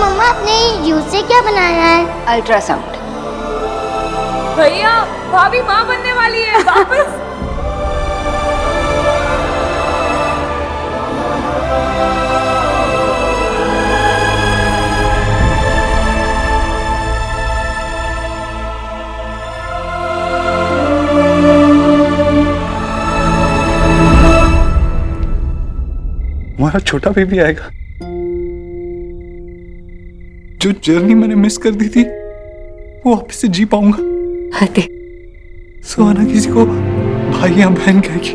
मम्मा आपने यूज से क्या बनाया है? अल्ट्रासाउंड। भैया भाभी माँ बनने वाली है वापस। हमारा छोटा बेबी आएगा। जो जर्नी मैंने मिस कर दी थी वो वापस से जी पाऊंगा। सुहाना किसी को भाई या बहन कहेगी।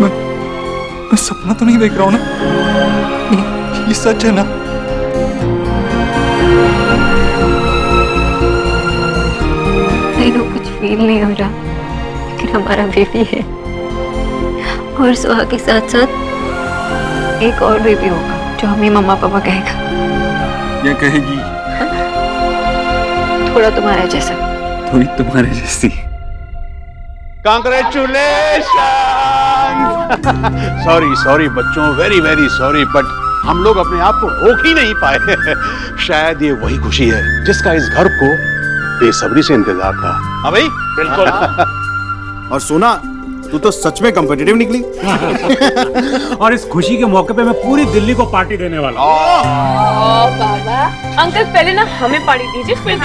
मैं सपना तो नहीं देख रहा हूं ना? ये सच है ना? कुछ फील नहीं हो रहा, लेकिन हमारा बेबी है और सुहा के साथ साथ एक और बेबी होगा जो हमें मम्मा पापा कहेगा। क्या कहेगी? थोड़ा तुम्हारा जैसा। थोड़ी तुम्हारे जैसी। कांग्रेचुलेशन। सॉरी बच्चों, वेरी वेरी सॉरी, बट हम लोग अपने आप को रोक ही नहीं पाए। शायद ये वही खुशी है जिसका इस घर को बेसब्री से इंतजार था। हाँ भाई, बिल्कुल। और सोना, तू तो सच में कॉम्पिटिटिव निकली। और इस खुशी के मौके पे मैं पूरी दिल्ली को पार्टी देने वाला हूँ। बाबा अंकल पहले ना हमें पार्टी दीजिए फिर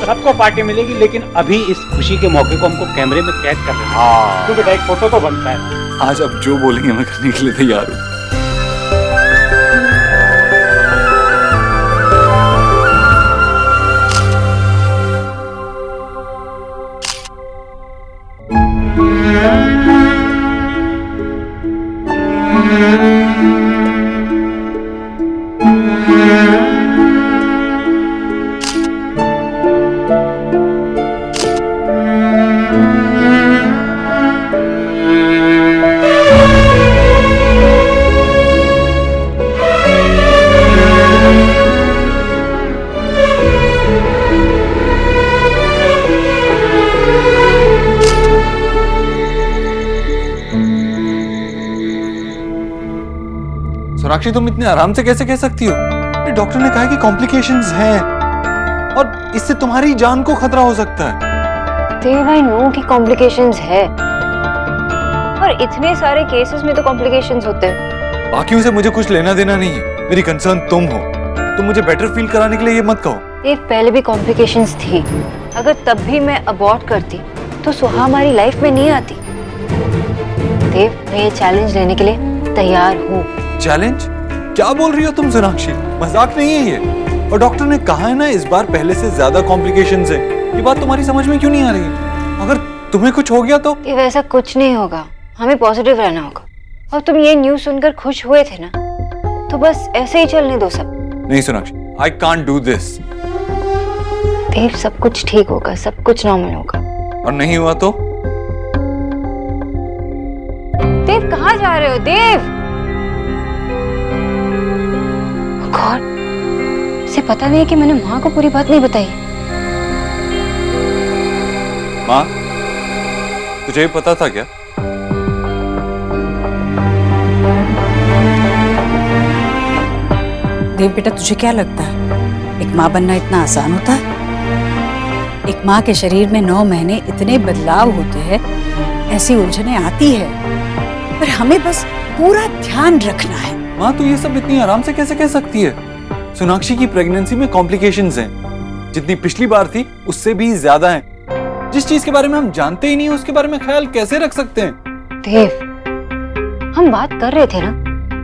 सबको पार्टी मिलेगी, लेकिन अभी इस खुशी के मौके को हमको कैमरे में कैद कर लेना है। तो बेटा एक फोटो तो बनता है। आज अब जो बोलेंगे मैं करने के लिए तैयार हूँ। सोनाक्षी, तुम इतने आराम से कैसे कह सकती हो? डॉक्टर ने कहा कि कॉम्प्लिकेशंस हैं और इससे तुम्हारी जान को खतरा हो सकता है। देव, आई नो कि कॉम्प्लिकेशंस है, पर इतने सारे केसेस में तो कॉम्प्लिकेशंस होते हैं। बाकियों से मुझे कुछ लेना देना नहीं है। मेरी कंसर्न तुम हो। तुम मुझे बेटर फील कराने के लिए ये मत कहो। देव, पहले भी कॉम्प्लिकेशंस थी। अगर तब भी मैं अबॉर्ट करती तो सुहा हमारी लाइफ में नहीं आती। देव, मैं ये चैलेंज लेने के लिए तैयार हूँ। चैलेंज? क्या बोल रही हो तुम सोनाक्षी? मजाक नहीं है ये। और डॉक्टर ने कहा है ना इस बार पहले से ज्यादा कॉम्प्लिकेशंस है। ये बात तुम्हारी समझ में क्यों नहीं आ रही? अगर तुम्हें कुछ हो गया तो? ये वैसा कुछ नहीं होगा, हमें पॉजिटिव रहना होगा। और तुम ये न्यूज़ सुनकर खुश हुए थे ना, तो बस ऐसे ही चलने दो सब। नहीं Sonakshi, I can't do this. Dev, सब कुछ ठीक होगा, सब कुछ नॉर्मल होगा। और नहीं हुआ तो? देव, कहाँ जा रहे हो? देव, गॉड, इसे पता नहीं है कि मैंने माँ को पूरी बात नहीं बताई। माँ, तुझे पता था क्या? देव बेटा, तुझे क्या लगता है एक माँ बनना इतना आसान होता है? एक माँ के शरीर में 9 महीने इतने बदलाव होते हैं, ऐसी उलझनें आती है, पर हमें बस पूरा ध्यान रखना है। माँ, तू ये सब इतनी आराम से कैसे कह सकती है? सोनाक्षी की प्रेगनेंसी में कॉम्प्लिकेशंस हैं। जितनी पिछली बार थी उससे भी ज्यादा हैं। जिस चीज के बारे में हम जानते ही नहीं उसके बारे में ख्याल कैसे रख सकते हैं? देव, हम बात कर रहे थे ना,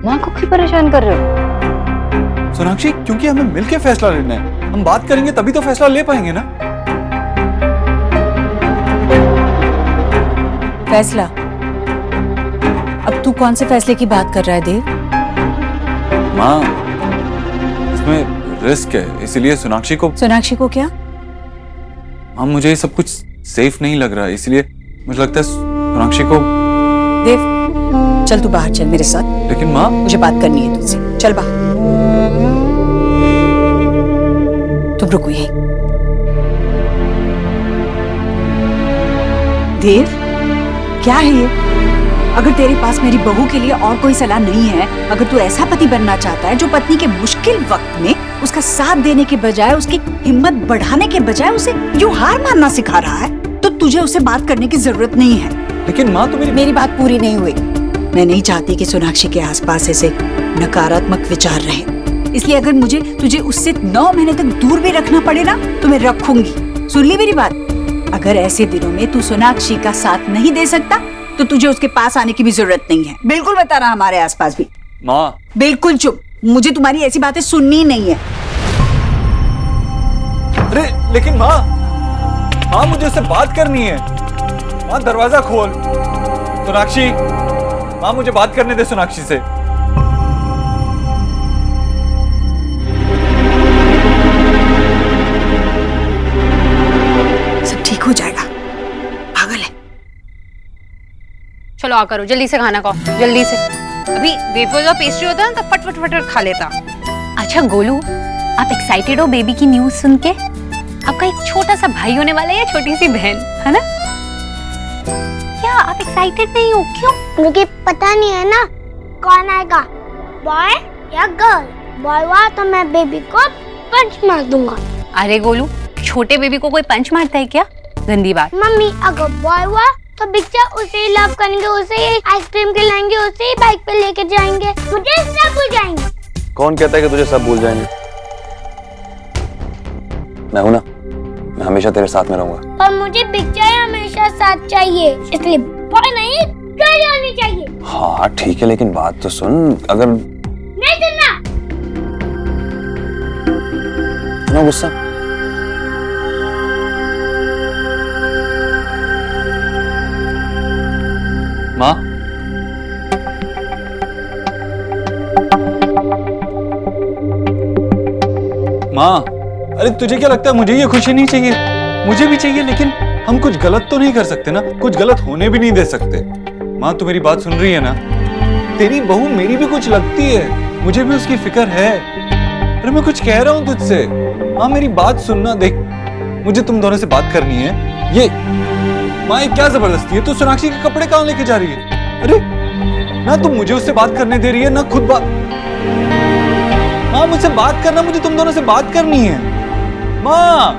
माँ को क्यों परेशान कर रहे हो? सोनाक्षी, क्योंकि हमें मिलके फैसला लेना है। हम बात करेंगे तभी तो फैसला ले पाएंगे ना। फैसला? अब तू कौन से फैसले की बात कर रहा है देव? माँ, इसमें रिस्क है, इसीलिए सोनाक्षी को। सोनाक्षी को क्या? माँ, मुझे ये सब कुछ सेफ नहीं लग रहा है, इसलिए मुझे लगता है सोनाक्षी को। देव, चल तू बाहर चल मेरे साथ। लेकिन माँ, मुझे बात करनी है तुझसे, चल बाहर। तुम रुको यहीं। देव, क्या है ये? अगर तेरे पास मेरी बहू के लिए और कोई सलाह नहीं है, अगर तू ऐसा पति बनना चाहता है जो पत्नी के मुश्किल वक्त में उसका साथ देने के बजाय, उसकी हिम्मत बढ़ाने के बजाय उसे यूं हार मानना सिखा रहा है, तो तुझे उससे बात करने की जरूरत नहीं है। लेकिन माँ, तो मेरी बात पूरी नहीं हुई। मैं नहीं चाहती कि सोनाक्षी के आसपास ऐसे नकारात्मक विचार रहे, इसलिए अगर मुझे तुझे उससे 9 महीने तक दूर भी रखना पड़े ना, तो मैं रखूंगी। सुन ली मेरी बात? अगर ऐसे दिनों में तू सोनाक्षी का साथ नहीं दे सकता तो तुझे उसके पास आने की भी जरूरत नहीं है। बिल्कुल बता रहा हमारे आसपास भी। माँ, बिल्कुल चुप, मुझे तुम्हारी ऐसी बातें सुननी नहीं है। अरे लेकिन माँ, मुझे उससे बात करनी है। माँ, दरवाजा खोल। सोनाक्षी, माँ मुझे बात करने दे सोनाक्षी से। सब ठीक हो जाएगा, पागल है। चलो आ करो, जल्दी से खाना खाओ, जल्दी से। अभी वेफर्स और पेस्ट्री होता है ना, तो फट फट फट खा लेता। अच्छा गोलू, आप एक्साइटेड हो बेबी की न्यूज़ सुन के? आपका एक छोटा सा भाई होने वाला है या छोटी सी बहन, है ना? क्या आप एक्साइटेड नहीं हो? क्यों? मुझे पता नहीं है ना कौन आएगा, बॉय या गर्ल। बॉय हुआ तो मैं बेबी को पंच मार दूंगा। अरे गोलू, छोटे बेबी को कोई पंच मारता है क्या? गंदी बात। मम्मी, अगर बॉय हुआ तो बिच्चा उसे ही लव करेंगे, उसे ही आइसक्रीम खिलाएंगे, उसे ही बाइक पे लेके जाएंगे, मुझे सब भूल जाएंगे। कौन कहता है कि तुझे सब भूल जाएंगे? मैं हूं ना, मैं हमेशा तेरे साथ में रहूंगा। पर मुझे बिच्चा ही हमेशा साथ चाहिए, इसलिए बॉय नहीं गर्ल होनी चाहिए। हाँ ठीक है, लेकिन बात तो सुन। अगर नहीं सुनना। इतना गुस्सा? माँ, माँ, अरे तुझे क्या लगता है मुझे ये खुशी नहीं चाहिए? मुझे भी चाहिए, लेकिन हम कुछ गलत तो नहीं कर सकते ना, कुछ गलत होने भी नहीं दे सकते। माँ, तू मेरी बात सुन रही है ना? तेरी बहू मेरी भी कुछ लगती है, मुझे भी उसकी फिक्र है। अरे मैं कुछ कह रहा हूँ तुझसे। माँ मेरी बात सुनना, देख मुझे तुम दोनों से बात करनी है। ये माँ, ये क्या जबरदस्ती है? तू सोनाक्षी के कपड़े कहाँ लेके जा रही है? अरे ना तुम मुझे उससे बात करने दे रही है ना खुद बात। माँ मुझसे बात करना, मुझे तुम दोनों से बात करनी है। माँ।